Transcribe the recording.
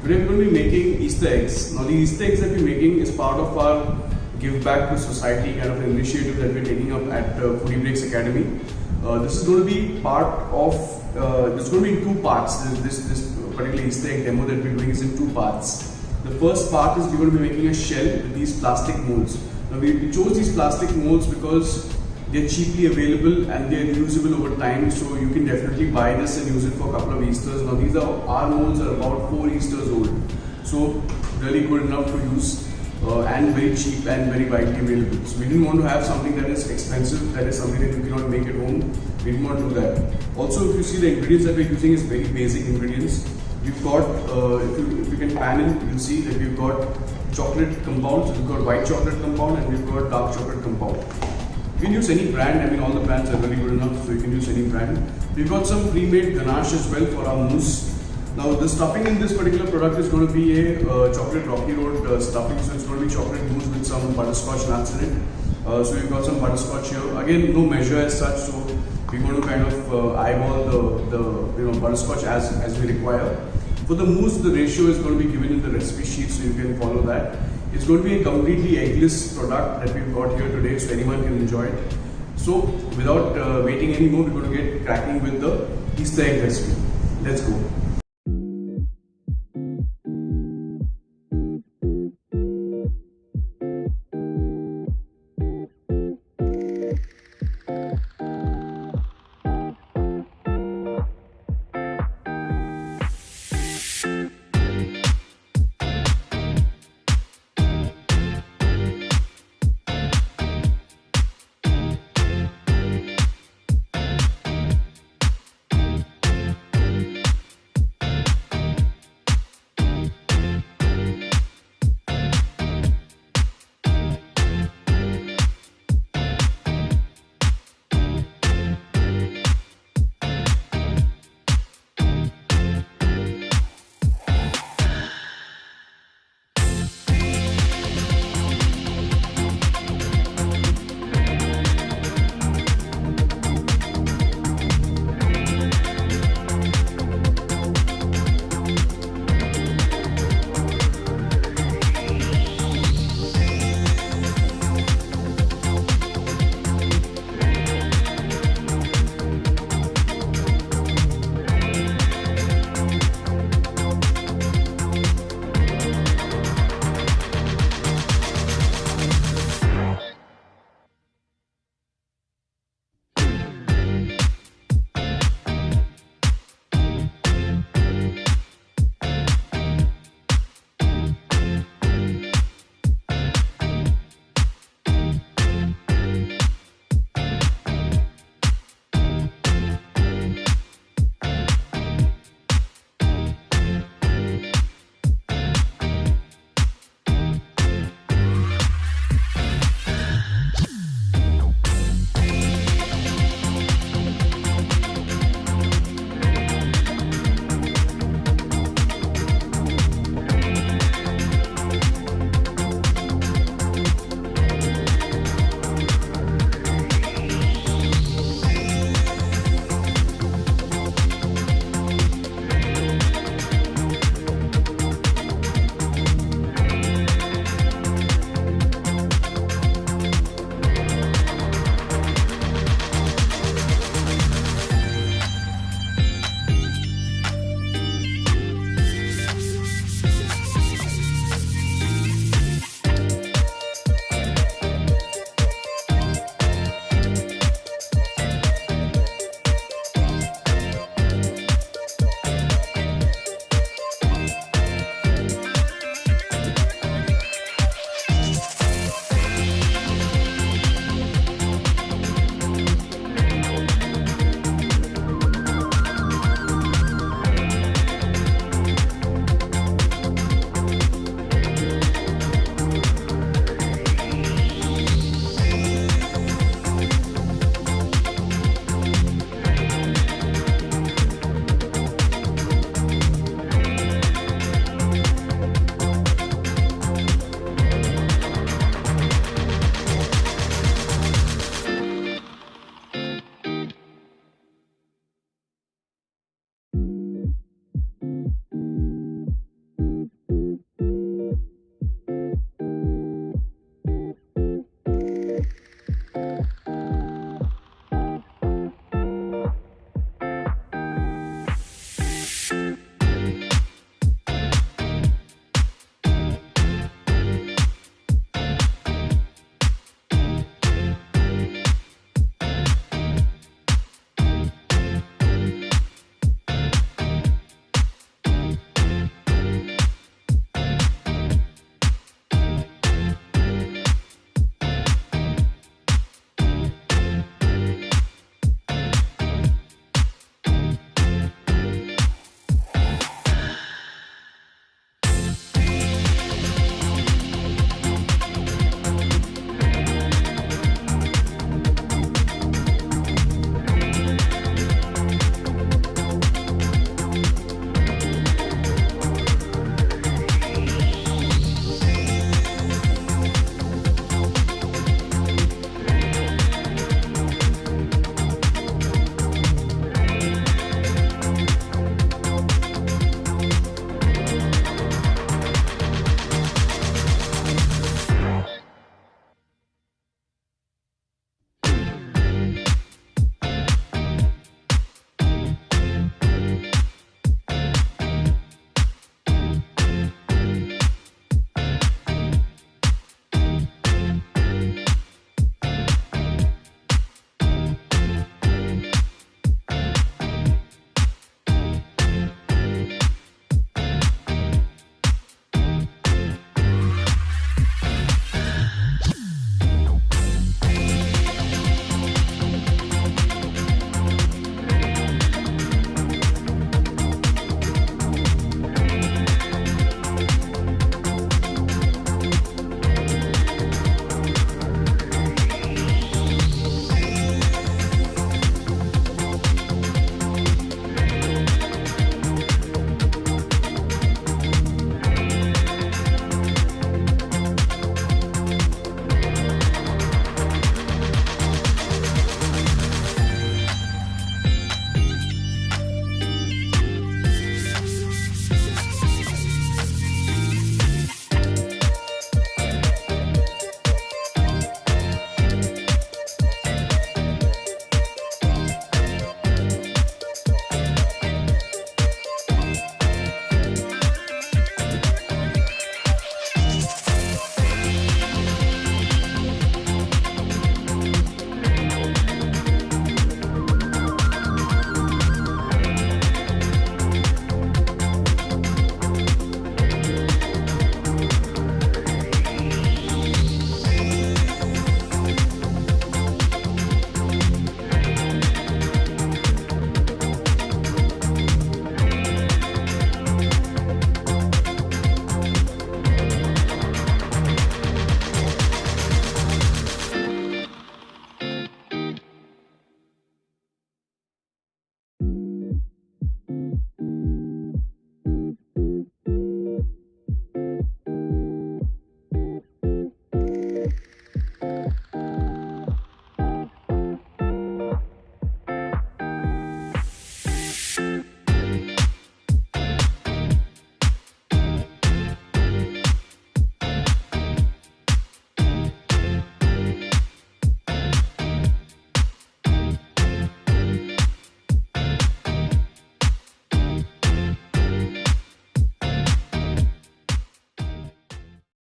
Today we're going to be making Easter eggs. Now the Easter eggs that we're making is part of our give back to society kind of an initiative that we're taking up at Foodybreaks Academy. This is going to be part of, this is going to be in two parts. This particular Easter egg demo that we're doing is in two parts. The first part is we're going to be making a shell with these plastic molds. Now we chose these plastic molds because they're cheaply available and they're reusable over time, so you can definitely buy this and use it for a couple of Easters. Now these are, our molds are about 4 Easters old, so really good enough to use and very cheap and very widely available. So we didn't want to have something that is expensive, that is something that you cannot make at home. We didn't want to do that. Also, if you see the ingredients that we're using is very basic ingredients. We've got, if you can pan in, you'll see that we've got chocolate compounds, we've got white chocolate compound and we've got dark chocolate compound. You can use any brand, I mean all the brands are really good enough, so you can use any brand. We've got some pre-made ganache as well for our mousse. Now the stuffing in this particular product is going to be a chocolate rocky road stuffing, so it's going to be chocolate mousse with some butterscotch nuts in it. So we've got some butterscotch here. Again, no measure as such, so we're going to kind of eyeball the butterscotch as we require. For the mousse, the ratio is going to be given in the recipe sheet, so you can follow that. It's going to be a completely eggless product that we've got here today, so anyone can enjoy it. So without waiting anymore, we're going to get cracking with the Easter egg recipe. Let's go.